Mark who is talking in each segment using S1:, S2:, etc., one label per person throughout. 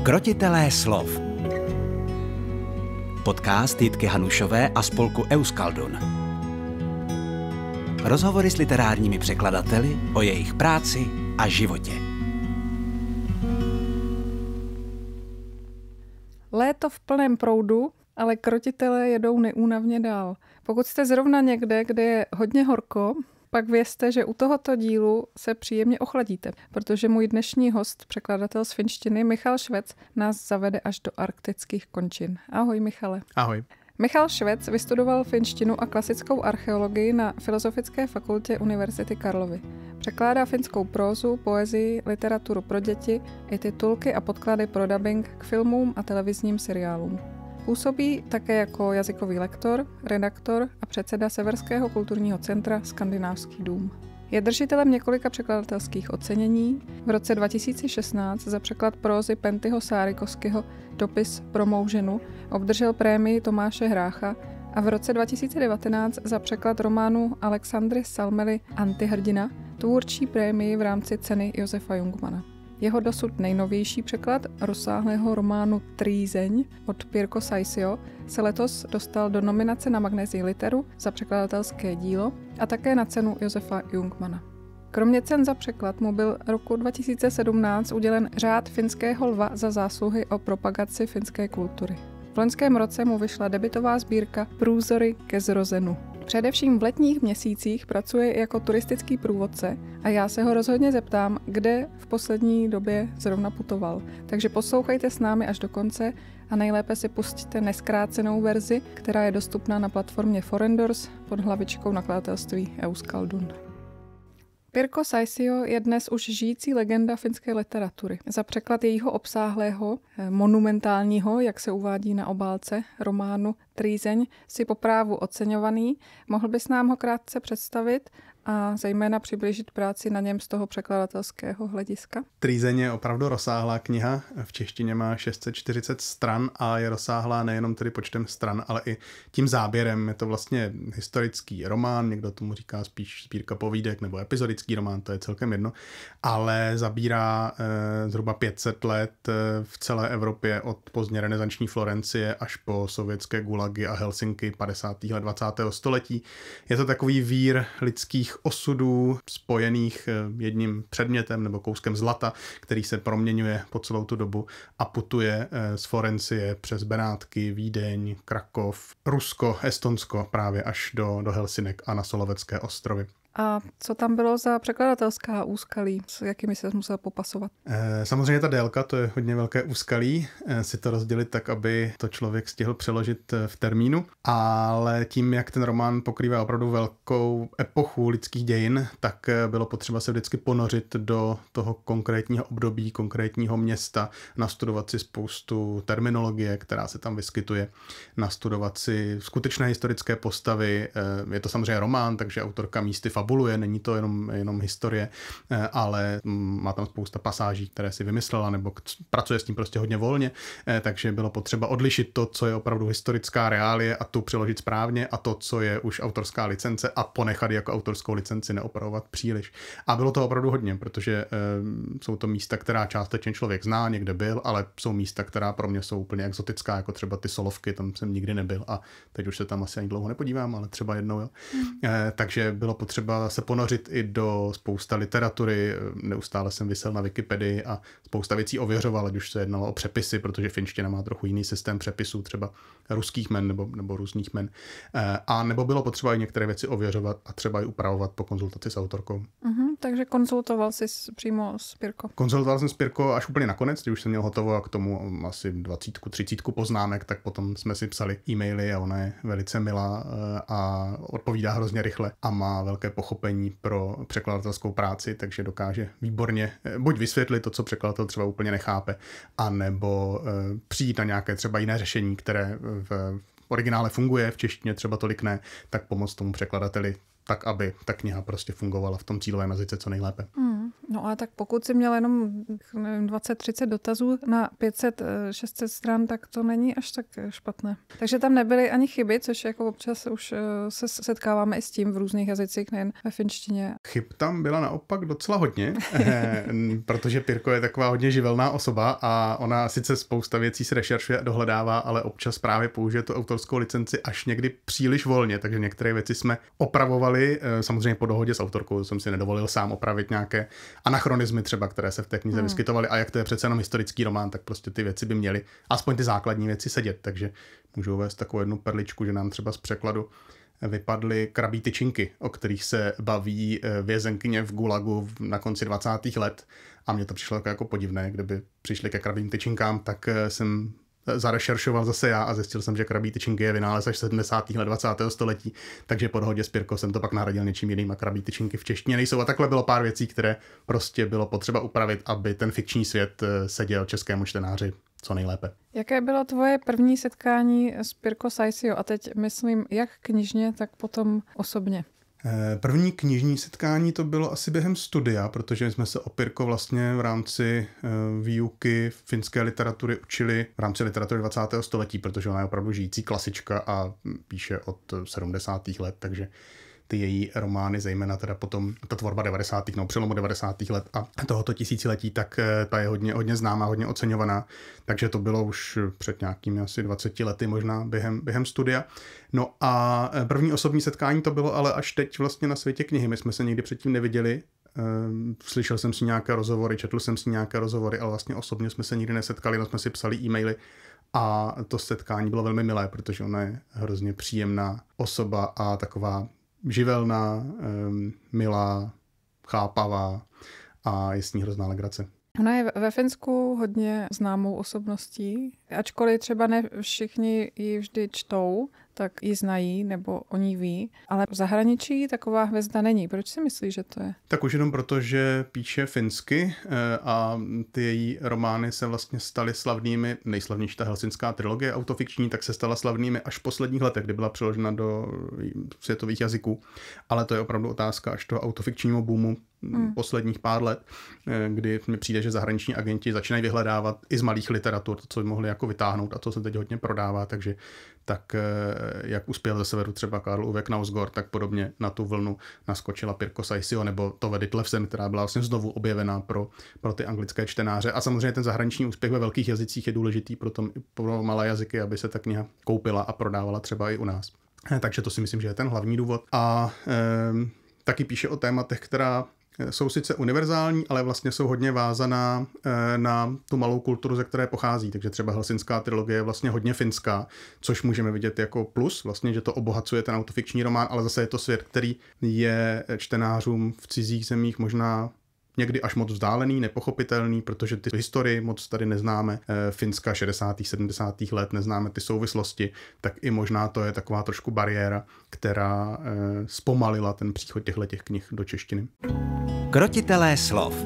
S1: Krotitelé slov. Podcast Jitky Hanušové a spolku Euskaldun. Rozhovory s literárními překladateli o jejich práci a životě.
S2: Léto v plném proudu, ale krotitelé jedou neúnavně dál. Pokud jste zrovna někde, kde je hodně horko, pak vězte, že u tohoto dílu se příjemně ochladíte, protože můj dnešní host, překladatel z finštiny Michal Švec, nás zavede až do arktických končin. Ahoj, Michale.
S3: Ahoj.
S2: Michal Švec vystudoval finštinu a klasickou archeologii na Filozofické fakultě Univerzity Karlovy. Překládá finskou prózu, poezii, literaturu pro děti i titulky a podklady pro dabing k filmům a televizním seriálům. Působí také jako jazykový lektor, redaktor a předseda Severského kulturního centra Skandinávský dům. Je držitelem několika překladatelských ocenění. V roce 2016 za překlad prózy Pentyho Sárikovského Dopis pro mou ženu obdržel prémii Tomáše Hrácha a v roce 2019 za překlad románu Alexandry Salmely Antihrdina tvůrčí prémii v rámci ceny Josefa Jungmana. Jeho dosud nejnovější překlad rozsáhlého románu Trýzeň od Pirkko Saisio se letos dostal do nominace na Magnézii Literu za překladatelské dílo a také na cenu Josefa Jungmana. Kromě cen za překlad mu byl roku 2017 udělen řád finského lva za zásluhy o propagaci finské kultury. V loňském roce mu vyšla debutová sbírka Průzory ke zrozenu. Především v letních měsících pracuje jako turistický průvodce a já se ho rozhodně zeptám, kde v poslední době zrovna putoval. Takže poslouchejte s námi až do konce a nejlépe si pustíte nezkrácenou verzi, která je dostupná na platformě Forendors pod hlavičkou nakladatelství Euskaldun. Pirkko Saisio je dnes už žijící legenda finské literatury. Za překlad jejího obsáhlého, monumentálního, jak se uvádí na obálce, románu Trýzeň si po právu oceňovaný. Mohl bys nám ho krátce představit a zejména přiblížit práci na něm z toho překladatelského hlediska?
S3: Trýzeň je opravdu rozsáhlá kniha. V češtině má 640 stran a je rozsáhlá nejenom tedy počtem stran, ale i tím záběrem. Je to vlastně historický román, někdo tomu říká spíš sbírka povídek nebo epizodický román, to je celkem jedno, ale zabírá zhruba 500 let v celé Evropě od pozdně renesanční Florencie až po sovětské gulagy a Helsinky 50. let 20. století. Je to takový vír lidských osudů spojených jedním předmětem nebo kouskem zlata, který se proměňuje po celou tu dobu a putuje z Florencie přes Benátky, Vídeň, Krakov, Rusko, Estonsko právě až do Helsinek a na Solovecké ostrovy.
S2: A co tam bylo za překladatelská úskalí, s jakými se musel popasovat?
S3: Samozřejmě ta délka, to je hodně velké úskalí, si to rozdělit tak, aby to člověk stihl přeložit v termínu, ale tím, jak ten román pokrývá opravdu velkou epochu lidských dějin, tak bylo potřeba se vždycky ponořit do toho konkrétního období, konkrétního města, nastudovat si spoustu terminologie, která se tam vyskytuje, nastudovat si skutečné historické postavy. Je to samozřejmě román, takže autorka místy fabuluje, není to jenom historie, ale má tam spousta pasáží, které si vymyslela, nebo pracuje s tím prostě hodně volně, takže bylo potřeba odlišit to, co je opravdu historická reálie a tu přeložit správně a to, co je už autorská licence a ponechat jako autorskou licenci, neopravovat příliš. A bylo to opravdu hodně, protože jsou to místa, která částečně člověk zná, někde byl, ale jsou místa, která pro mě jsou úplně exotická, jako třeba ty Solovky, tam jsem nikdy nebyl a teď už se tam asi ani dlouho nepodívám, ale třeba jednou, jo. Takže bylo potřeba se ponořit i do spousta literatury, neustále jsem visel na Wikipedii a spousta věcí ověřoval, ať už se jednalo o přepisy, protože finština má trochu jiný systém přepisů, třeba ruských men nebo různých men. A nebo bylo potřeba i některé věci ověřovat a třeba i upravovat po konzultaci s autorkou.
S2: Takže konzultoval jsi přímo s Pirkko?
S3: Konzultoval jsem s Pirkko až úplně nakonec, když už jsem měl hotovo a k tomu asi 20, 30 poznámek, tak potom jsme si psali e-maily a ona je velice milá a odpovídá hrozně rychle a má velké pochopení pro překladatelskou práci, takže dokáže výborně buď vysvětlit to, co překladatel třeba úplně nechápe, anebo přijít na nějaké třeba jiné řešení, které v originále funguje, v češtině třeba tolik ne, tak pomoct tomu překladateli tak, aby ta kniha prostě fungovala v tom cílovém jazyce co nejlépe.
S2: No ale tak pokud jsi měl jenom 20-30 dotazů na 500-600 stran, tak to není až tak špatné. Takže tam nebyly ani chyby, což jako občas už se setkáváme i s tím v různých jazycích, nejen ve finštině.
S3: Chyb tam byla naopak docela hodně, protože Pirko je taková hodně živelná osoba a ona sice spousta věcí se rešeršuje a dohledává, ale občas právě použije tu autorskou licenci až někdy příliš volně, takže některé věci jsme opravovali, samozřejmě po dohodě s autorkou, jsem si nedovolil sám opravit nějaké anachronizmy třeba, které se v té knize vyskytovaly, a jak to je přece jenom historický román, tak prostě ty věci by měly aspoň ty základní věci sedět, takže můžu uvést takovou jednu perličku, že nám třeba z překladu vypadly krabí tyčinky, o kterých se baví vězenkyně v Gulagu na konci 20. let, a mně to přišlo jako podivné, kdyby přišli ke krabím tyčinkám, tak jsem zarešeršoval zase já a zjistil jsem, že krabí tyčinky je vynález až 70. let 20. století, takže po dohodě s Pirkou jsem to pak nahradil něčím jiným a krabí tyčinky v češtině nejsou. A takhle bylo pár věcí, které prostě bylo potřeba upravit, aby ten fikční svět seděl českému čtenáři co nejlépe.
S2: Jaké bylo tvoje první setkání s Pirko Saisio? A teď myslím jak knižně, tak potom osobně.
S3: První knižní setkání to bylo asi během studia, protože jsme se o Pirko vlastně v rámci výuky finské literatury učili v rámci literatury 20. století, protože ona je opravdu žijící klasička a píše od 70. let, takže ty její romány, zejména teda potom ta tvorba 90. no přelomu 90. let a tohoto tisíciletí, tak ta je hodně známá, hodně oceňovaná, takže to bylo už před nějakými asi 20 lety možná během studia. No a první osobní setkání to bylo ale až teď vlastně na Světě knihy, my jsme se nikdy předtím neviděli, slyšel jsem si nějaké rozhovory, četl jsem si nějaké rozhovory, ale vlastně osobně jsme se nikdy nesetkali, no jsme si psali e-maily a to setkání bylo velmi milé, protože ona je hrozně příjemná osoba a taková živelná, milá, chápavá a je s ní hrozná legrace.
S2: Ona je ve Finsku hodně známou osobností, ačkoliv třeba ne všichni ji vždy čtou, tak ji znají nebo o ní ví, ale v zahraničí taková hvězda není. Proč si myslíš, že to je?
S3: Tak už jenom proto, že píše finsky a ty její romány se vlastně staly slavnými, nejslavnější ta helsinská trilogie autofikční, tak se stala slavnými až v posledních letech, kdy byla přeložena do světových jazyků. Ale to je opravdu otázka až toho autofikčního boomu posledních pár let, kdy mi přijde, že zahraniční agenti začínají vyhledávat i z malých literatur, to, co by mohli jako vytáhnout a co se teď hodně prodává, takže tak jak uspěl ze severu třeba Karl Uwe Knausgård, tak podobně na tu vlnu naskočila Pirko Saisio nebo Tove Ditlevsen, která byla vlastně znovu objevená pro ty anglické čtenáře. A samozřejmě ten zahraniční úspěch ve velkých jazycích je důležitý pro malé jazyky, aby se ta kniha koupila a prodávala třeba i u nás. Takže to si myslím, že je ten hlavní důvod. A taky píše o tématech, která jsou sice univerzální, ale vlastně jsou hodně vázaná na tu malou kulturu, ze které pochází. Takže třeba helsinská trilogie je vlastně hodně finská, což můžeme vidět jako plus, vlastně, že to obohacuje ten autofikční román, ale zase je to svět, který je čtenářům v cizích zemích možná někdy až moc vzdálený, nepochopitelný, protože ty historii moc tady neznáme, Finska 60. 70. let, neznáme ty souvislosti, tak i možná to je taková trošku bariéra, která zpomalila ten příchod těchto knih do češtiny.
S1: Krotitelé slov.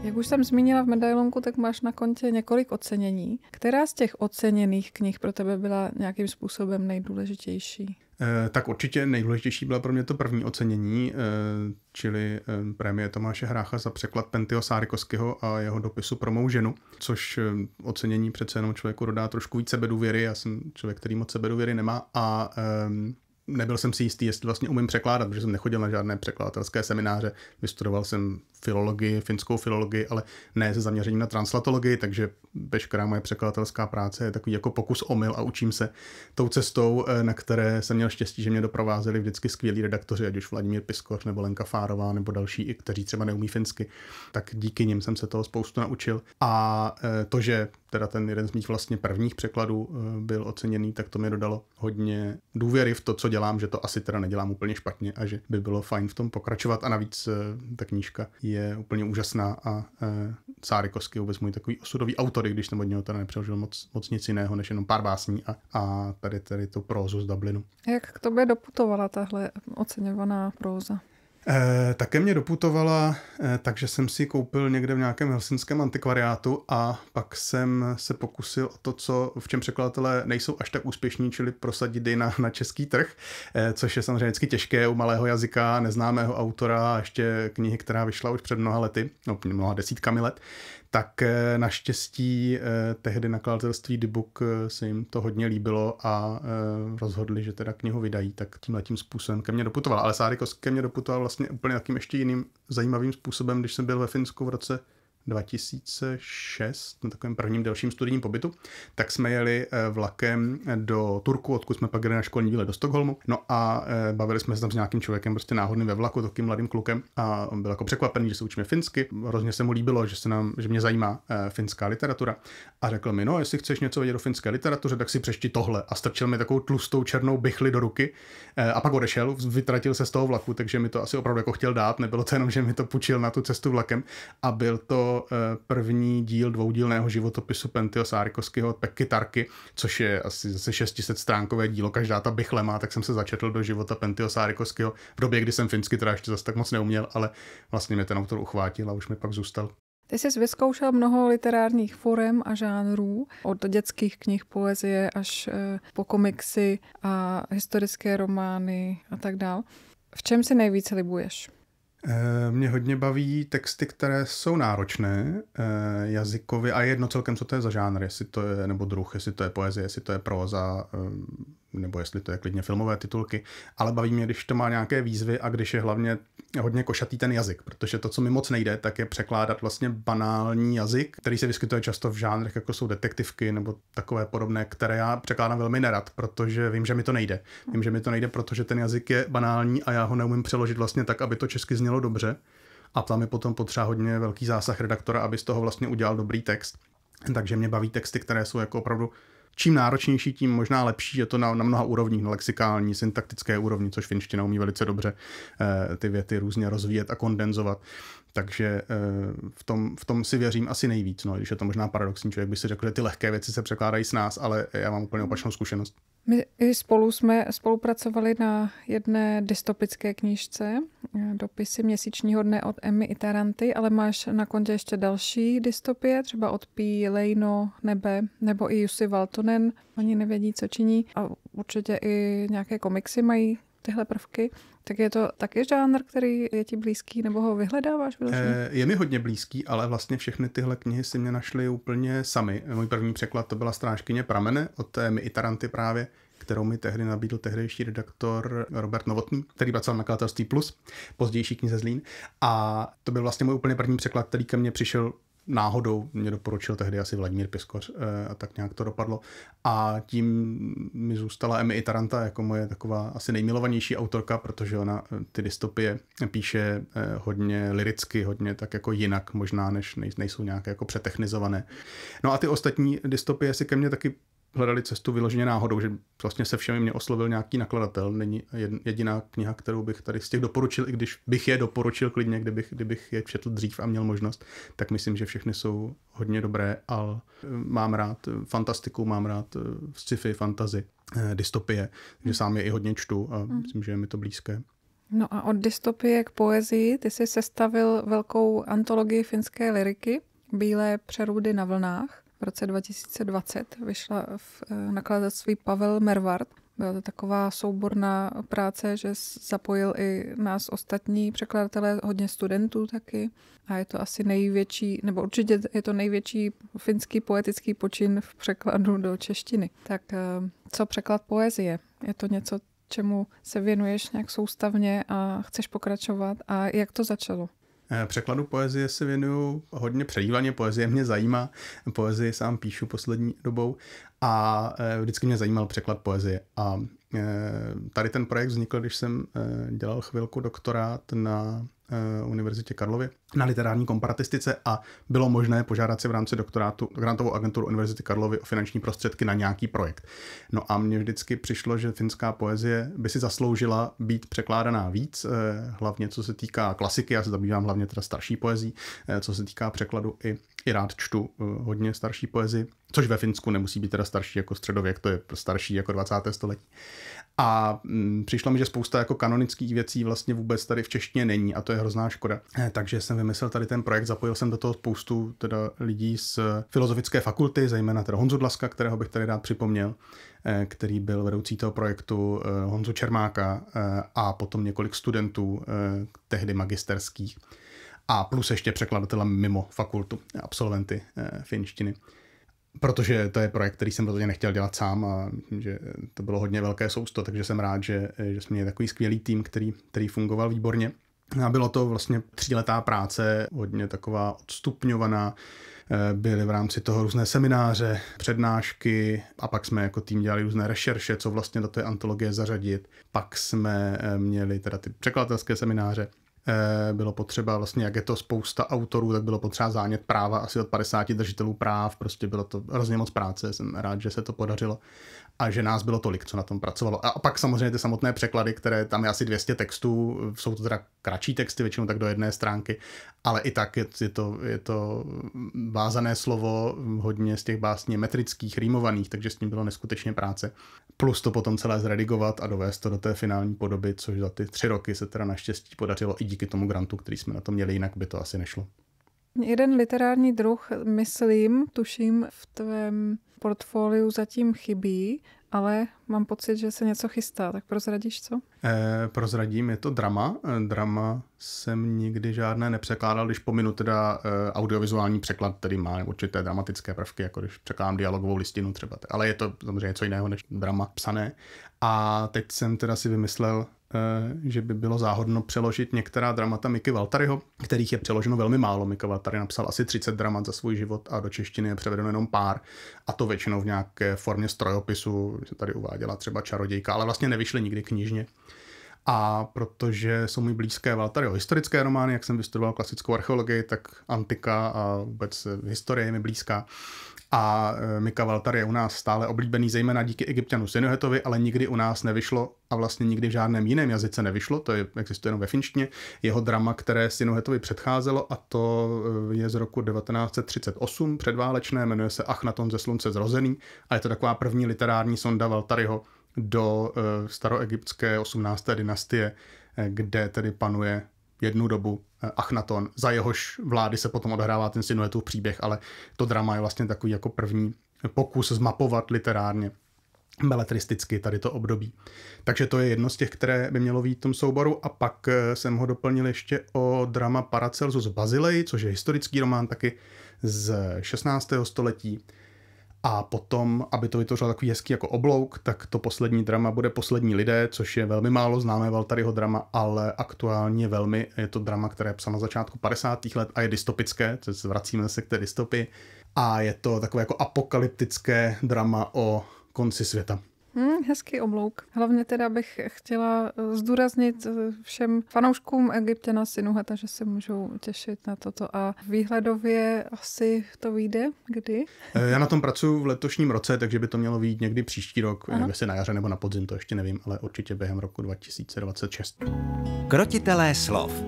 S2: Jak už jsem zmínila v medailonku, tak máš na kontě několik ocenění. Která z těch oceněných knih pro tebe byla nějakým způsobem nejdůležitější?
S3: Tak určitě nejdůležitější byla pro mě to první ocenění, čili prémie Tomáše Hrácha za překlad Pentyho Sárikovského a jeho dopisu Pro mou ženu, což ocenění přece jenom člověku dodá trošku víc sebedůvěry. Já jsem člověk, který moc sebedůvěry nemá a nebyl jsem si jistý, jestli vlastně umím překládat, protože jsem nechodil na žádné překladatelské semináře, vystudoval jsem filologii, finskou filologii, ale ne se zaměřením na translatologii, takže veškerá moje překladatelská práce je takový jako pokus omyl a učím se tou cestou, na které jsem měl štěstí, že mě doprovázeli vždycky skvělí redaktoři, ať už Vladimír Piskoř nebo Lenka Fárová nebo další, kteří třeba neumí finsky, tak díky nim jsem se toho spoustu naučil. A to, že teda ten jeden z mých vlastně prvních překladů byl oceněný, tak to mi dodalo hodně důvěry v to, co dělám, že to asi teda nedělám úplně špatně a že by bylo fajn v tom pokračovat. A navíc ta knížka je úplně úžasná a Sárikovský vůbec můj takový osudový autor, když jsem od něho teda nepřeložil moc nic jiného, než jenom pár básní a tady tu prózu z Dublinu.
S2: Jak k tobě doputovala tahle oceňovaná próza?
S3: Také mě doputovala, takže jsem si koupil někde v nějakém helsinském antikvariátu a pak jsem se pokusil o to, v čem překladatelé nejsou až tak úspěšní, čili prosadit ji na český trh, což je samozřejmě vždycky těžké u malého jazyka, neznámého autora a ještě knihy, která vyšla už před mnoha lety, mnoha desítkami let. Tak naštěstí tehdy nakladatelství Dybbuk se jim to hodně líbilo a rozhodli, že teda knihu vydají, tak tímhletím způsobem ke mně doputoval. Ale Saarikoski ke mně doputoval vlastně úplně takým ještě jiným zajímavým způsobem, když jsem byl ve Finsku v roce 2006, na takovém prvním delším studijním pobytu, tak jsme jeli vlakem do Turku, odkud jsme pak jeli na školní výlet do Stockholmu. No a bavili jsme se tam s nějakým člověkem, prostě náhodným ve vlaku, takým mladým klukem, a on byl jako překvapený, že se učíme finsky. Hrozně se mu líbilo, že mě zajímá finská literatura. A řekl mi, no, jestli chceš něco vědět o finské literatuře, tak si přečti tohle. A strčil mi takovou tlustou černou bichli do ruky a pak odešel, vytratil se z toho vlaku, takže mi to asi opravdu jako chtěl dát, nebylo to jenom, že mi to půjčil na tu cestu vlakem, a byl to první díl dvoudílného životopisu Pentyho Saarikoskiho od Pekky Tarky, což je asi zase 600stránkové dílo, každá ta bichle má, tak jsem se začetl do života Pentyho Saarikoskiho v době, kdy jsem finsky teda ještě zase tak moc neuměl, ale vlastně mě ten autor uchvátil a už mi pak zůstal.
S2: Ty jsi vyzkoušel mnoho literárních forem a žánrů, od dětských knih, poezie až po komiksy a historické romány a tak dál. V čem si nejvíce libuješ?
S3: Mě hodně baví texty, které jsou náročné jazykově a je jedno celkem, co to je za žánr, jestli to je, nebo druh, jestli to je poezie, jestli to je próza, nebo jestli to je klidně filmové titulky, ale baví mě, když to má nějaké výzvy a když je hlavně hodně košatý ten jazyk, protože to, co mi moc nejde, tak je překládat vlastně banální jazyk, který se vyskytuje často v žánrech, jako jsou detektivky nebo takové podobné, které já překládám velmi nerad, protože vím, že mi to nejde. Vím, že mi to nejde, protože ten jazyk je banální a já ho neumím přeložit vlastně tak, aby to česky znělo dobře. A tam je potom potřeba hodně velký zásah redaktora, aby z toho vlastně udělal dobrý text. Takže mě baví texty, které jsou jako opravdu čím náročnější, tím možná lepší, je to na mnoha úrovních, na lexikální, syntaktické úrovni, což finština umí velice dobře ty věty různě rozvíjet a kondenzovat. Takže v tom si věřím asi nejvíc, no, když je to možná paradoxní, člověk by si řekl, že ty lehké věci se překládají s nás, ale já mám úplně opačnou zkušenost.
S2: My i spolu jsme spolupracovali na jedné dystopické knížce, Dopisy měsíčního dne od Emmy Itaranty, ale máš na kontě ještě další dystopie, třeba od P. Leino, Nebe, nebo i Jussi Valtonen, oni nevědí, co činí, a určitě i nějaké komiksy mají tyhle prvky. Tak je to taky žánr, který je ti blízký, nebo ho vyhledáváš?
S3: Je mi hodně blízký, ale vlastně všechny tyhle knihy si mě našly úplně sami. Můj první překlad to byla Strážkyně pramene od Emmy Itaranty právě, kterou mi tehdy nabídl tehdejší redaktor Robert Novotný, který pracoval na nakladatelství Plus, pozdější knize Zlín. A to byl vlastně můj úplně první překlad, který ke mně přišel náhodou, mě doporučil tehdy asi Vladimír Piskoř a tak nějak to dopadlo. A tím mi zůstala Emmy Itaranta jako moje taková asi nejmilovanější autorka, protože ona ty dystopie píše hodně liricky, hodně tak jako jinak možná, než nejsou nějaké jako přetechnizované. No a ty ostatní dystopie si ke mně taky hledali cestu vyloženě náhodou, že vlastně se všemi mě oslovil nějaký nakladatel. Není jediná kniha, kterou bych tady z těch doporučil, i když bych je doporučil klidně, kdybych je četl dřív a měl možnost, tak myslím, že všechny jsou hodně dobré, ale mám rád fantastiku, mám rád sci-fi, fantasy, dystopie, že sám je i hodně čtu a myslím, že je mi to blízké.
S2: No a od dystopie k poezii ty jsi sestavil velkou antologii finské lyriky Bílé přerudy na vlnách. V roce 2020 vyšla v nakladatelství Pavel Mervart. Byla to taková souborná práce, že zapojil i nás ostatní překladatelé, hodně studentů taky. A je to asi největší, nebo určitě je to největší finský poetický počin v překladu do češtiny. Tak co překlad poezie? Je to něco, čemu se věnuješ nějak soustavně a chceš pokračovat? A jak to začalo?
S3: Překladu poezie se věnuju hodně předívaně, poezie mě zajímá, poezii sám píšu poslední dobou a vždycky mě zajímal překlad poezie. A tady ten projekt vznikl, když jsem dělal chvilku doktorát na Univerzitě Karlově na literární komparatistice a bylo možné požádat si v rámci doktorátu grantovou agenturu Univerzity Karlovy o finanční prostředky na nějaký projekt. No a mně vždycky přišlo, že finská poezie by si zasloužila být překládaná víc, hlavně co se týká klasiky, já se zabývám hlavně teda starší poezí, co se týká překladu i rád čtu hodně starší poezii, což ve Finsku nemusí být teda starší jako středověk, to je starší jako 20. století. A přišlo mi, že spousta jako kanonických věcí vlastně vůbec tady v češtině není a to je hrozná škoda. Takže jsem vymyslel tady ten projekt, zapojil jsem do toho spoustu teda lidí z Filozofické fakulty, zejména teda Honzu Dlaska, kterého bych tady rád připomněl, který byl vedoucí toho projektu, Honzu Čermáka a potom několik studentů, tehdy magisterských a plus ještě překladatele mimo fakultu, absolventy finštiny. Protože to je projekt, který jsem rozhodně nechtěl dělat sám a že to bylo hodně velké sousto, takže jsem rád, že jsme měli takový skvělý tým, který fungoval výborně. A bylo to vlastně 3letá práce, hodně taková odstupňovaná. Byly v rámci toho různé semináře, přednášky a pak jsme jako tým dělali různé rešerše, co vlastně do té antologie zařadit. Pak jsme měli teda ty překladatelské semináře. Bylo potřeba vlastně, jak je to spousta autorů, tak bylo potřeba zánět práva asi od 50 držitelů práv, prostě bylo to hrozně moc práce, jsem rád, že se to podařilo a že nás bylo tolik, co na tom pracovalo. A pak samozřejmě ty samotné překlady, které tam je asi 200 textů, jsou to teda kratší texty, většinou tak do jedné stránky, ale i tak je to vázané slovo, hodně z těch básní metrických, rýmovaných, takže s tím bylo neskutečně práce. Plus to potom celé zredigovat a dovést to do té finální podoby, což za ty 3 roky se teda naštěstí podařilo i díky tomu grantu, který jsme na to měli, jinak by to asi nešlo.
S2: Jeden literární druh, tuším, v tvém portfoliu zatím chybí, ale mám pocit, že se něco chystá, tak prozradíš co?
S3: Prozradím, je to drama. Drama jsem nikdy žádné nepřekládal, když pominu teda audiovizuální překlad, který má určité dramatické prvky, jako když překládám dialogovou listinu třeba. Ale je to samozřejmě něco jiného než drama psané. A teď jsem teda si vymyslel, že by bylo záhodno přeložit některá dramata Miky Valtaryho, kterých je přeloženo velmi málo. Mika Valtary napsal asi 30 dramat za svůj život a do češtiny je převedeno jenom pár. A to většinou v nějaké formě strojopisu, se tady uváděla třeba Čarodějka, ale vlastně nevyšly nikdy knižně. A protože jsou mi blízké Valtaryho historické romány, jak jsem vystudoval klasickou archeologii, tak antika a vůbec historie je mi blízká. A Mika Valtary je u nás stále oblíbený, zejména díky Egypťanu Sinuhetovi, ale nikdy u nás nevyšlo a vlastně nikdy v žádném jiném jazyce nevyšlo, to existuje jenom ve finštině, jeho drama, které Sinuhetovi předcházelo a to je z roku 1938, předválečné, jmenuje se Achnaton ze slunce zrozený a je to taková první literární sonda Valtaryho do staroegyptské 18. dynastie, kde tedy panuje jednu dobu Achnaton, za jehož vlády se potom odehrává ten Sinuhetův příběh, ale to drama je vlastně takový jako první pokus zmapovat literárně, beletristicky tady to období. Takže to je jedno z těch, které by mělo být v tom souboru a pak jsem ho doplnil ještě o drama Paracelsus v Basileji, což je historický román taky z 16. století. A potom, aby to vytvořilo takový hezký jako oblouk, tak to poslední drama bude Poslední lidé, což je velmi málo známé Valtaryho drama, ale aktuálně velmi je to drama, které je psáno na začátku 50. let a je dystopické, což vracíme se k té dystopii. A je to takové jako apokalyptické drama o konci světa.
S2: Hezký oblouk. Hlavně teda bych chtěla zdůraznit všem fanouškům Egypťana Sinuheta, že se můžou těšit na toto a výhledově asi to vyjde kdy?
S3: Já na tom pracuji v letošním roce, takže by to mělo vyjít někdy příští rok, jestli na jaře nebo na podzim, to ještě nevím, ale určitě během roku 2026.
S1: Krotitelé slov.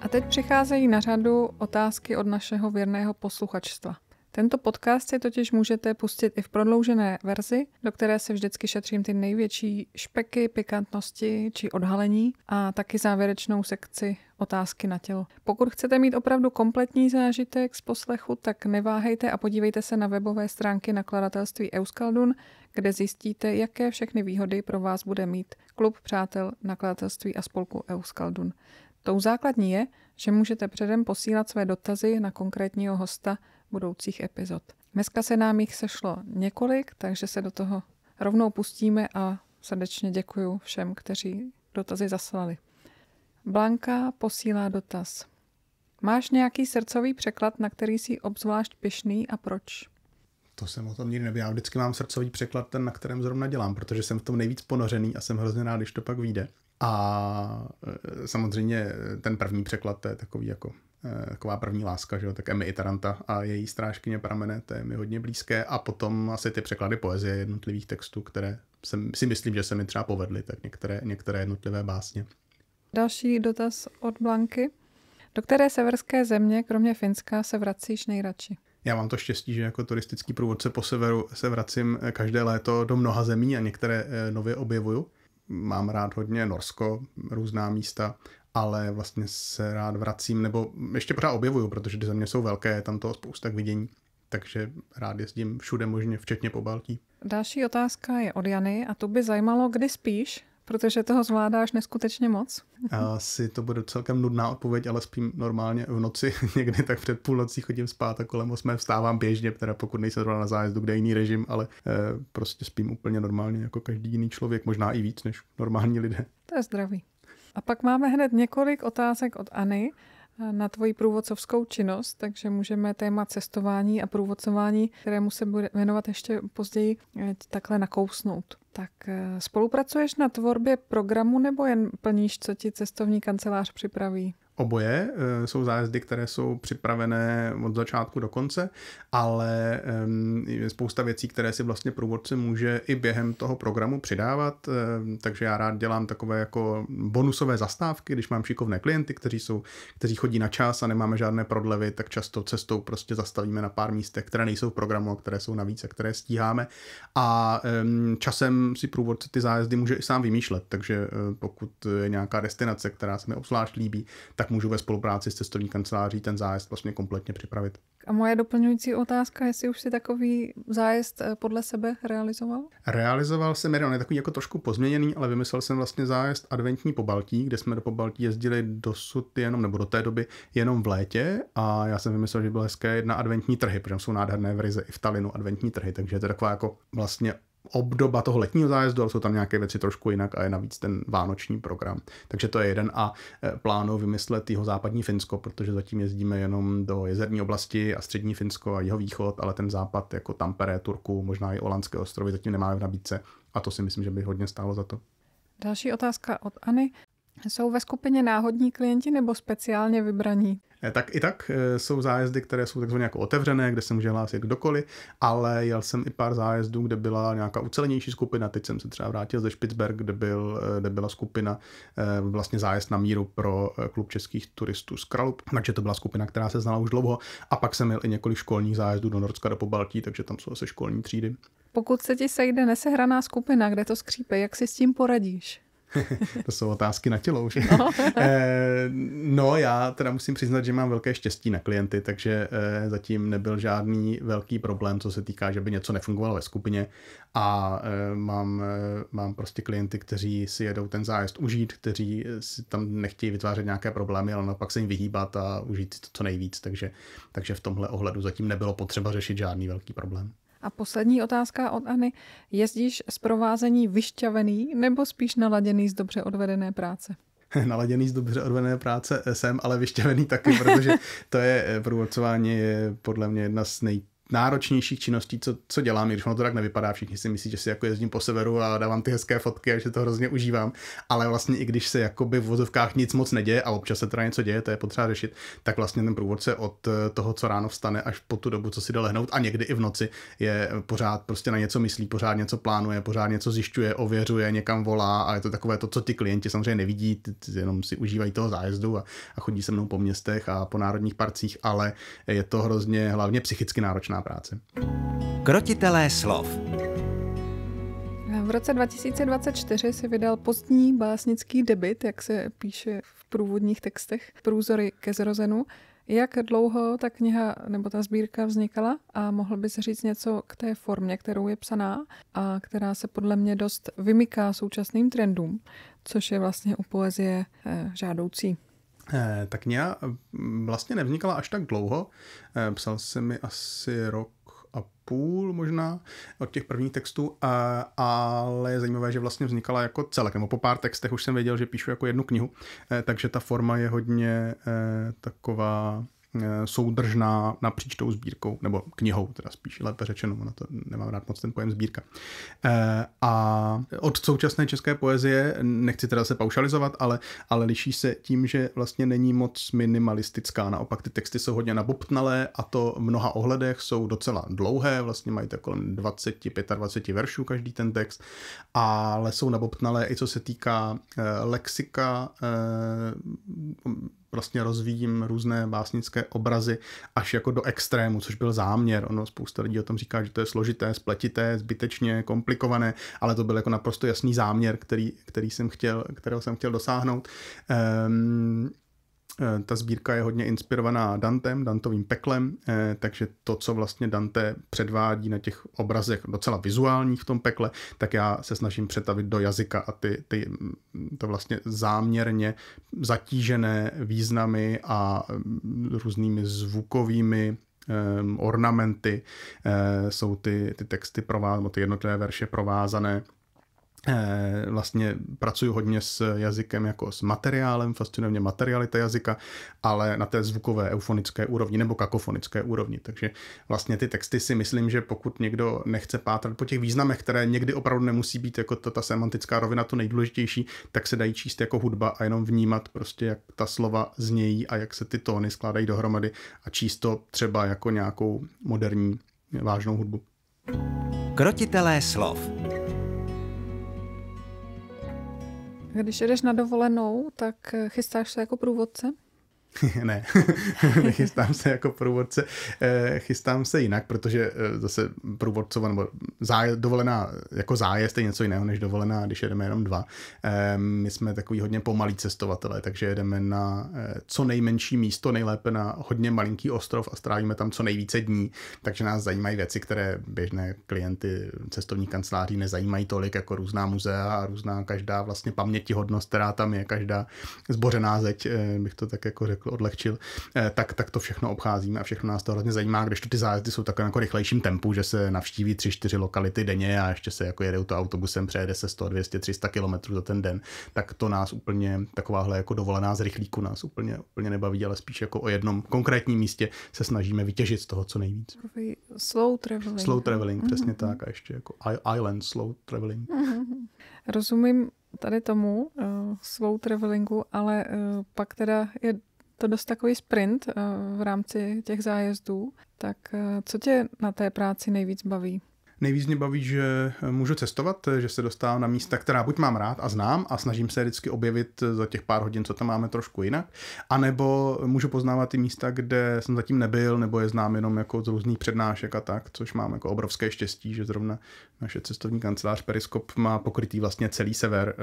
S2: A teď přicházejí na řadu otázky od našeho věrného posluchačstva. Tento podcast si totiž můžete pustit i v prodloužené verzi, do které se vždycky šetřím ty největší špeky, pikantnosti či odhalení a taky závěrečnou sekci otázky na tělo. Pokud chcete mít opravdu kompletní zážitek z poslechu, tak neváhejte a podívejte se na webové stránky nakladatelství Euskaldun, kde zjistíte, jaké všechny výhody pro vás bude mít klub přátel nakladatelství a spolku Euskaldun. Tou základní je, že můžete předem posílat své dotazy na konkrétního hosta budoucích epizod. Dneska se nám jich sešlo několik, takže se do toho rovnou pustíme a srdečně děkuju všem, kteří dotazy zaslali. Blanka posílá dotaz. Máš nějaký srdcový překlad, na který jsi obzvlášť pyšný a proč?
S3: To jsem o tom nikdy nevěděl. Já vždycky mám srdcový překlad, ten, na kterém zrovna dělám, protože jsem v tom nejvíc ponořený a jsem hrozně rád, když to pak vyjde. A samozřejmě ten první překlad, to je takový jako taková první láska, že jo, tak Emmy Itaranta a její Strážkyně pramene, to je mi hodně blízké a potom asi ty překlady poezie jednotlivých textů, které si myslím, že se mi třeba povedly, tak některé jednotlivé básně.
S2: Další dotaz od Blanky. Do které severské země, kromě Finska, se vracíš nejradši?
S3: Já mám to štěstí, že jako turistický průvodce po severu se vracím každé léto do mnoha zemí a některé nově objevuju. Mám rád hodně Norsko, různá místa, ale vlastně se rád vracím, nebo ještě pořád objevuju, protože ty země jsou velké, je tam toho spousta k vidění, takže rád jezdím všude možně, včetně Pobaltí.
S2: Další otázka je od Jany a tu by zajímalo, kdy spíš, protože toho zvládáš neskutečně moc.
S3: Asi to bude celkem nudná odpověď, ale spím normálně v noci, někdy tak před půlnocí chodím spát a kolem 8 vstávám běžně, teda pokud nejsem na zájezdu, kde je jiný režim, ale prostě spím úplně normálně jako každý jiný člověk, možná i víc než normální lidé.
S2: To je zdravý. A pak máme hned několik otázek od Anny na tvoji průvodcovskou činnost, takže můžeme téma cestování a průvodcování, kterému se bude věnovat ještě později, takhle nakousnout. Tak spolupracuješ na tvorbě programu nebo jen plníš, co ti cestovní kancelář připraví?
S3: Oboje jsou zájezdy, které jsou připravené od začátku do konce, ale je spousta věcí, které si vlastně průvodce může i během toho programu přidávat, takže já rád dělám takové jako bonusové zastávky, když mám šikovné klienty, kteří chodí na čas a nemáme žádné prodlevy, tak často cestou prostě zastavíme na pár místech, které nejsou v programu a které jsou navíc a které stíháme. A časem si průvodce ty zájezdy může i sám vymýšlet, takže pokud je nějaká destinace, která se mi obzvlášť líbí, tak můžu ve spolupráci s cestovní kanceláří ten zájezd vlastně kompletně připravit.
S2: A moje doplňující otázka, jestli už si takový zájezd podle sebe realizoval?
S3: Realizoval jsem jeden, on je takový jako trošku pozměněný, ale vymyslel jsem vlastně zájezd adventní Pobaltí, kde jsme do Pobaltí jezdili dosud jenom, nebo do té doby jenom v létě a já jsem vymyslel, že bylo hezké na adventní trhy, protože jsou nádherné v Rize i v Tallinnu adventní trhy, takže je to taková jako vlastně obdoba toho letního zájezdu, ale jsou tam nějaké věci trošku jinak a je navíc ten vánoční program. Takže to je jeden a plánuji vymyslet jeho západní Finsko, protože zatím jezdíme jenom do jezerní oblasti a střední Finsko a jihovýchod, ale ten západ jako Tampere, Turku, možná i Olandské ostrovy zatím nemáme v nabídce a to si myslím, že by hodně stálo za to.
S2: Další otázka od Anny. Jsou ve skupině náhodní klienti nebo speciálně vybraní?
S3: Tak jsou zájezdy, které jsou takzvaně jako otevřené, kde se může hlásit kdokoliv, ale jel jsem i pár zájezdů, kde byla nějaká ucelenější skupina. Teď jsem se třeba vrátil ze Špicberg, kde byla skupina vlastně zájezd na míru pro klub českých turistů z Kralup. Takže to byla skupina, která se znala už dlouho. A pak jsem měl i několik školních zájezdů do Norska, do Pobaltí, takže tam jsou zase školní třídy.
S2: Pokud se ti sejde nesehraná skupina, kde to skřípe, jak si s tím poradíš?
S3: To jsou otázky na tělo už. No, já teda musím přiznat, že mám velké štěstí na klienty, takže zatím nebyl žádný velký problém, co se týká, že by něco nefungovalo ve skupině a mám prostě klienty, kteří si jedou ten zájezd užít, kteří si tam nechtějí vytvářet nějaké problémy, ale naopak se jim vyhýbat a užít si to co nejvíc, takže v tomhle ohledu zatím nebylo potřeba řešit žádný velký problém.
S2: A poslední otázka od Anny. Jezdíš z provázení vyšťavený nebo spíš naladěný z dobře odvedené práce?
S3: Naladěný z dobře odvedené práce jsem, ale vyšťavený taky, protože to je průvodcování je podle mě jedna z náročnějších činností, co dělám, i když ono to tak nevypadá, všichni si myslí, že si jako jezdím po severu a dávám ty hezké fotky a že to hrozně užívám, ale vlastně i když se jakoby v vozovkách nic moc neděje a občas se teda něco děje, to je potřeba řešit, tak vlastně ten průvodce od toho, co ráno vstane, až po tu dobu, co si jde lehnout a někdy i v noci je pořád prostě na něco myslí, pořád něco plánuje, pořád něco zjišťuje, ověřuje, někam volá a je to takové to, co ty klienti samozřejmě nevidí, jenom si užívají toho zájezdu a chodí se mnou po městech a po národních parcích, ale je to hrozně hlavně psychicky náročná práce.
S1: Krotitelé slov.
S2: V roce 2024 si vydal pozdní básnický debut, jak se píše v průvodních textech, Průzory ke zrozenu. Jak dlouho ta kniha nebo ta sbírka vznikala a mohl bys říct něco k té formě, kterou je psaná a která se podle mě dost vymyká současným trendům, což je vlastně u poezie žádoucí.
S3: Ta kniha vlastně nevznikala až tak dlouho. Psal jsem mi asi rok a půl možná od těch prvních textů, ale je zajímavé, že vlastně vznikala jako celek, nebo po pár textech už jsem věděl, že píšu jako jednu knihu, takže ta forma je hodně taková soudržná napříč tou sbírkou, nebo knihou, teda spíš lépe řečeno, na to nemám rád moc ten pojem sbírka. A od současné české poezie, nechci teda se paušalizovat, ale liší se tím, že vlastně není moc minimalistická, naopak ty texty jsou hodně nabobtnalé a to v mnoha ohledech jsou docela dlouhé, vlastně mají tak kolem 20-25 veršů každý ten text, ale jsou nabobtnalé i co se týká lexika, vlastně rozvíjím různé básnické obrazy až jako do extrému, což byl záměr. Ono spousta lidí o tom říká, že to je složité, spletité, zbytečně komplikované, ale to byl jako naprosto jasný záměr, kterého jsem chtěl dosáhnout. Ta sbírka je hodně inspirovaná Dantovým peklem, takže to, co vlastně Dante předvádí na těch obrazech docela vizuálních v tom pekle, tak já se snažím přetavit do jazyka a to vlastně záměrně zatížené významy a různými zvukovými ornamenty jsou ty texty provázané, ty jednotlivé verše provázané. Vlastně pracuju hodně s jazykem jako s materiálem, fascinuje mě materialita jazyka, ale na té zvukové eufonické úrovni nebo kakofonické úrovni. Takže vlastně ty texty si myslím, že pokud někdo nechce pátrat po těch významech, které někdy opravdu nemusí být jako ta semantická rovina to nejdůležitější, tak se dají číst jako hudba a jenom vnímat prostě, jak ta slova znějí a jak se ty tóny skládají dohromady a číst to třeba jako nějakou moderní vážnou hudbu.
S1: Krotitelé slov.
S2: Když jdeš na dovolenou, tak chystáš se jako průvodce?
S3: Ne, nechystám se jako průvodce, chystám se jinak, protože zase průvodcova nebo dovolená jako zájezd je něco jiného než dovolená, když jedeme jenom 2. My jsme takový hodně pomalí cestovatelé, takže jedeme na co nejmenší místo, nejlépe na hodně malinký ostrov a strávíme tam co nejvíce dní, takže nás zajímají věci, které běžné klienty cestovních kanceláří nezajímají tolik, jako různá muzea a různá každá vlastně pamětihodnost, která tam je, každá zbořená zeď, bych to tak jako řekl, odlehčil, tak to všechno obcházíme a všechno nás to hrozně zajímá, když ty zájezdy jsou takové jako rychlejším tempu, že se navštíví 3-4 lokality denně a ještě se jako jedou to autobusem, přejede se 100, 200, 300 kilometrů za ten den, tak to nás úplně, takováhle jako dovolená z rychlíku nás úplně nebaví, ale spíš jako o jednom konkrétním místě se snažíme vytěžit z toho co nejvíc.
S2: Slow traveling.
S3: Slow traveling, přesně tak a ještě jako island slow traveling.
S2: Rozumím tady tomu slow travelingu, ale pak teda je to dost takový sprint v rámci těch zájezdů. Tak co tě na té práci nejvíc baví?
S3: Nejvíc mě baví, že můžu cestovat, že se dostávám na místa, která buď mám rád a znám a snažím se vždycky objevit za těch pár hodin, co tam máme trošku jinak, anebo můžu poznávat ty místa, kde jsem zatím nebyl, nebo je znám jenom jako z různých přednášek a tak, což mám jako obrovské štěstí, že zrovna naše cestovní kancelář Periskop má pokrytý vlastně celý sever.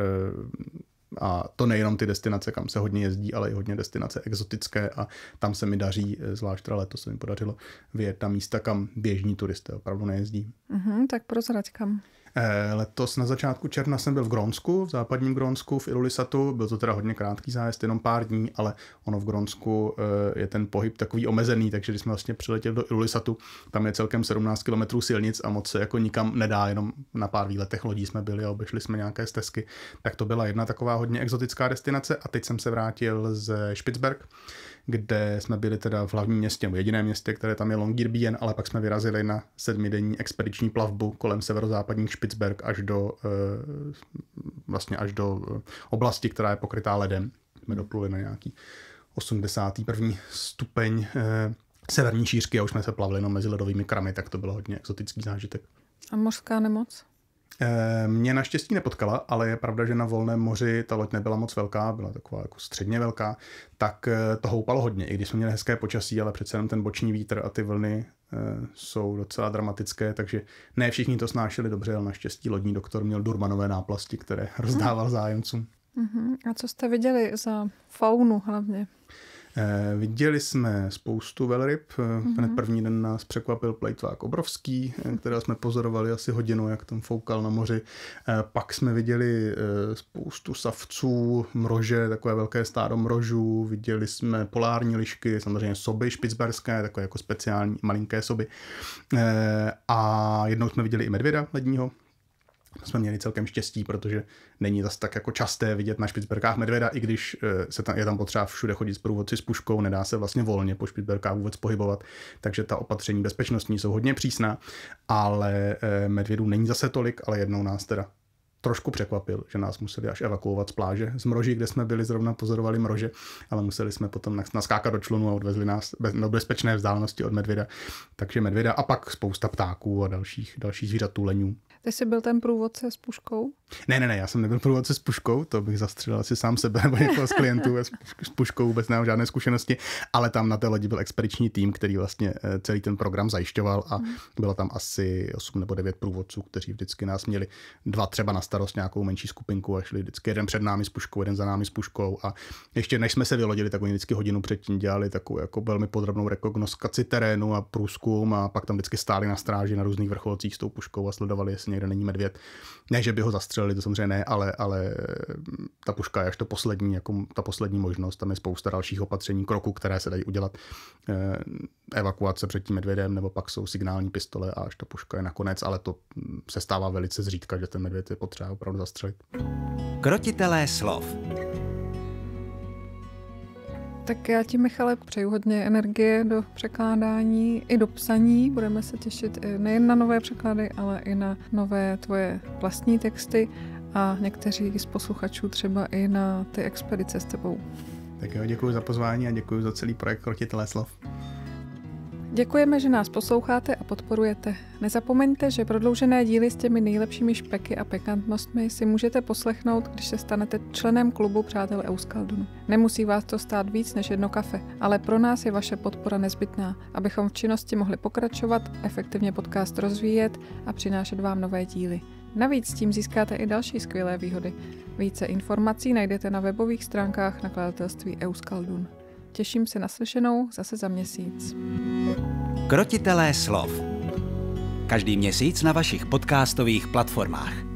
S3: A to nejenom ty destinace, kam se hodně jezdí, ale i hodně destinace exotické a tam se mi daří, zvlášť teda letos se mi podařilo vyjet na místa, kam běžní turisté opravdu nejezdí.
S2: Tak prozrať kam.
S3: Letos na začátku června jsem byl v Grónsku, v západním Grónsku, v Ilulissatu. Byl to teda hodně krátký zájezd, jenom pár dní, ale ono v Grónsku je ten pohyb takový omezený, takže když jsme vlastně přiletěli do Ilulissatu, tam je celkem 17 kilometrů silnic a moc se jako nikam nedá, jenom na pár výletech lodí jsme byli a obešli jsme nějaké stezky. Tak to byla jedna taková hodně exotická destinace a teď jsem se vrátil ze Špicberg, kde jsme byli teda v hlavním městě, nebo jediném městě, které tam je Longyearbyen, ale pak jsme vyrazili na 7denní expediční plavbu kolem severozápadních Špicberg až do oblasti, která je pokrytá ledem. Jsme dopluli na nějaký 81. stupeň severní šířky a už jsme se plavili jenom mezi ledovými kramy, tak to bylo hodně exotický zážitek.
S2: A mořská nemoc?
S3: Mě naštěstí nepotkala, ale je pravda, že na volném moři ta loď nebyla moc velká, byla taková jako středně velká, tak to houpalo hodně, i když jsme měli hezké počasí, ale přece jenom ten boční vítr a ty vlny jsou docela dramatické, takže ne všichni to snášeli dobře, ale naštěstí lodní doktor měl durmanové náplasti, které rozdával zájemcům.
S2: A co jste viděli za faunu hlavně?
S3: Viděli jsme spoustu velryb. Hned první den nás překvapil plejtvák obrovský, kterého jsme pozorovali asi hodinu, jak tam foukal na moři. Pak jsme viděli spoustu savců, mrože, takové velké stádo mrožů. Viděli jsme polární lišky, samozřejmě soby špicberské, takové jako speciální malinké soby. A jednou jsme viděli i medvěda ledního. Jsme měli celkem štěstí, protože není zase tak jako časté vidět na Špicberkách medvěda, i když je tam potřeba všude chodit s průvodci s puškou, nedá se vlastně volně po Špicberkách vůbec pohybovat, takže ta opatření bezpečnostní jsou hodně přísná, ale medvědů není zase tolik, ale jednou nás teda trošku překvapil, že nás museli až evakuovat z pláže z Mroží, kde jsme byli, zrovna pozorovali mrože, ale museli jsme potom naskákat do člunu a odvezli nás do bezpečné vzdálenosti od medvěda. Takže medvěda a pak spousta ptáků a dalších zvířat, tuleňů.
S2: Ty jsi byl ten průvodce s puškou?
S3: Ne, já jsem nebyl průvodce s puškou, to bych zastřelil asi sám sebe nebo někoho z klientů, s puškou vůbec nemám žádné zkušenosti, ale tam na té lodi byl expediční tým, který vlastně celý ten program zajišťoval a bylo tam asi 8 nebo 9 průvodců, kteří vždycky nás měli 2 třeba na starost nějakou menší skupinku a šli vždycky jeden před námi s puškou, jeden za námi s puškou a ještě než jsme se vylodili, tak oni vždycky hodinu předtím dělali takovou jako velmi podrobnou rekognoskaci terénu a průzkum a pak tam vždycky stáli na stráži na různých vrcholcích s tou puškou a sledovali, jestli někde není medvěd. Ne, že by ho zastřelili, to samozřejmě ne, ale ta puška je až to poslední, jako ta poslední možnost. Tam je spousta dalších opatření, kroků, které se dají udělat. Evakuace před tím medvědem, nebo pak jsou signální pistole a až ta puška je nakonec, ale to se stává velice zřídka, že ten medvěd je potřeba opravdu zastřelit.
S1: Krotitelé slov.
S2: Tak já ti, Michale, přeju hodně energie do překládání i do psaní. Budeme se těšit nejen na nové překlady, ale i na nové tvoje vlastní texty a někteří z posluchačů třeba i na ty expedice s tebou.
S3: Tak jo, děkuji za pozvání a děkuji za celý projekt Krotitelé slov.
S2: Děkujeme, že nás posloucháte a podporujete. Nezapomeňte, že prodloužené díly s těmi nejlepšími špeky a pikantnostmi si můžete poslechnout, když se stanete členem klubu Přátel Euskaldunu. Nemusí vás to stát víc než 1 kafe, ale pro nás je vaše podpora nezbytná, abychom v činnosti mohli pokračovat, efektivně podcast rozvíjet a přinášet vám nové díly. Navíc tím získáte i další skvělé výhody. Více informací najdete na webových stránkách nakladatelství Euskaldun. Těším se na slyšenou zase za měsíc.
S1: Krotitelé slov. Každý měsíc na vašich podcastových platformách.